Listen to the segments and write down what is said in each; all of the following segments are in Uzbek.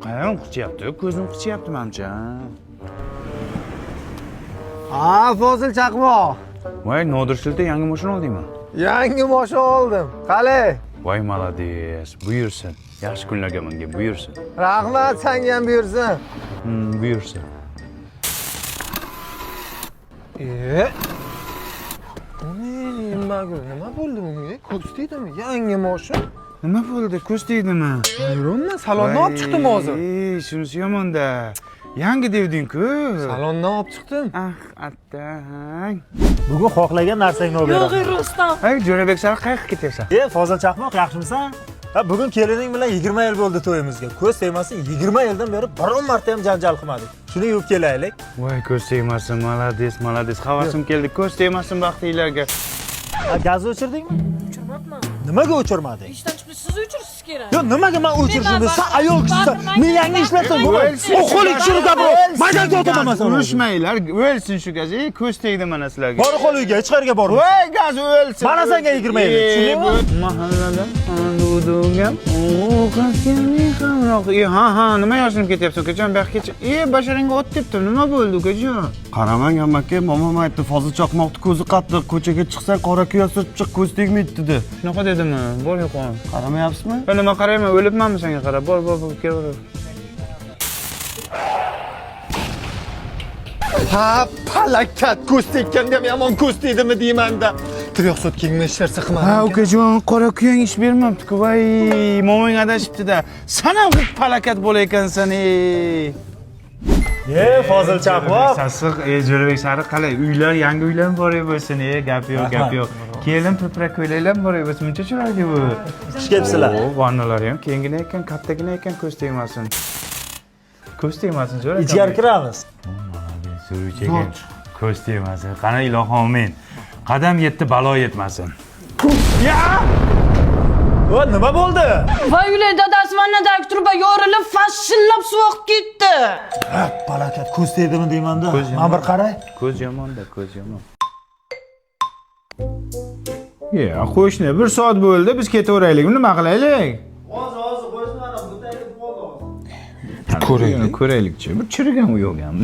Qayam qichiyapti? Ko'zim qichiyapti menimcha. Fozil Chaqmoq. Voy, Nodir Shilta yangi mashina oldingmi? Yangi mashina oldim. Qalay? Voy, malades. Buyursin. Yaxshi kunlarga menga buyursin. Rahmat, senga ham buyursin. Buyursin. Nima bo'ldi bunga? Ko'z tegdimi? Yangi mashina. Nima bo'ldi? Ko'z tegdimi? Yuribman, salondan olib chiqdim hozir. Shunisi yomon-da. Yangi devding-ku. Salondan olib chiqdim. Attang. Bugun xohlagan narsangni olib beraman. Yo'q, Rustam. Hey, Jo'rabek, sen qayerga ketyapsan? Fozil Chaqmoq, yaxshimisan? Bugun kelining bilan 20 yil bo'ldi to'yimizga. Ko'z tegmasin, 20 yildan beri biron marta ham janjal qilmadik. Shuni yuvib kelaylik. Voy, ko'z tegmasin, malades. Havasim keldi. Ko'z tegmasin vaqtinglarga. Gazni o'chirdingmi? O'chirmabman. Nimaga o'chirmading? Ishdan chiqib siz o'chirsiz kerak. Yo, nimaga men o'chirishim? Sen ayol kishisan. Men yangi ishlasam, o'qol ikishini gapir. Maydonga o'tiraman. Urishmanglar. O'lsin shu gaz. Ko'z tegdi mana sizlarga. Bor qo'l uyga, ichqariga bor. Voy, gaz o'lsin. Mana senga 20 yil. Tushundingmi? Mahallada andudugam. Ha, nima yashinib ketyapsan, ukajon? Bu yoqqa basharingga o't tepdim. Nima bo'ldi, ukajon? Qaramang amaki, momam aytdi, Fozil Chaqmoqni ko'zi qattiq, ko'chaga chiqsang qora kuyasi chiq, ko'z tegmaydi dedi. Shunaqa dedimi? Bor yo'qon. Qaramayapsizmi? Nima qarayman, o'libmanmi senga qarab? Bor, kelaver. Ha, palakat ko'z tekkanda ham yomon ko'z tegdimi deyman-da. Tiyoq sotganingni hech narsa qilmadim. Ha, ukajon, qora kuyang ish bermabdi-ku. Voy, momang adashibdi-da. Sana palakat bo'layotgansan, ey. Fozil Chaqmoq. Sassiq, Jo'rabek sari qalay? Uylar, yangi uylar bor bo'lsin, gap yo'q. Kelin piprak ko'ylaklar bor bo'lsin. Muncha chiroyli bu. Xush kelibsizlar. Vannalari ham kengina ekan, kattagina ekan, ko'z tegmasin. Ko'z tegmasin, Jo'rabek. Ichkari kiramiz. Suruvchiga ko'z tegmasin. Qani ilohim, amin. Qadam yetdi, balo yetmasin. O, nima bo'ldi? Voy, ular dadasi vannadagi turba yorilib, fashillab suv oqib ketdi. Palakat ko'z tegdimi deyman-da. Men bir qaray. Ko'z yomon-da, ko'z yomon. Qo'shni, 1 soat bo'ldi, biz ketaveraylik. Nima qilaylik? Hozir qo'shni mana bu tayinib qoldi. Ko'raylik-chi. Bir chirigan u yo'q ham.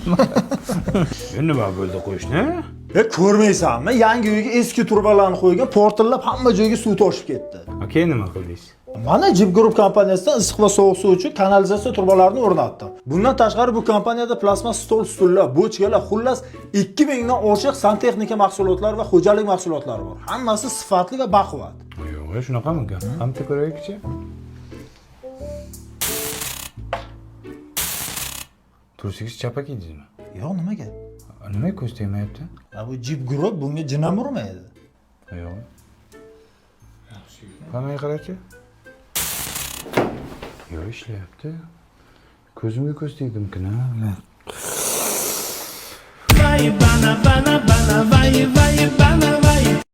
Nima bo'ldi, qo'shni? Ko'rmaysanmi? Yangi uyga eski turbalarni qo'ygan, portillab hamma joyga suv toshib ketdi. Keyin nima qildingiz? Mana Jib Group kompaniyasidan issiq va sovuq suv uchun kanalizatsiya turbalarini o'rnatdim. Bundan tashqari bu kompaniyada plasmas stol-stullar, bochkalar, xullas 2000 dan oshiq santexnika mahsulotlari va xo'jalik mahsulotlari bor. Hammasi sifatli va baquvvat. Yo'q, shunaqami? Hamta ko'raylik-chi. Tursiz chapa kiydingizmi? Yo'q, nimaga? Nima ko'z tegmayapti? Bu Jib Group bunga jinam urmaydi. Yo'q. Qanday qarachi? Yo'q, ishlayapti. Ko'zimga ko'z tegdimkina. Vay bana, vay bana.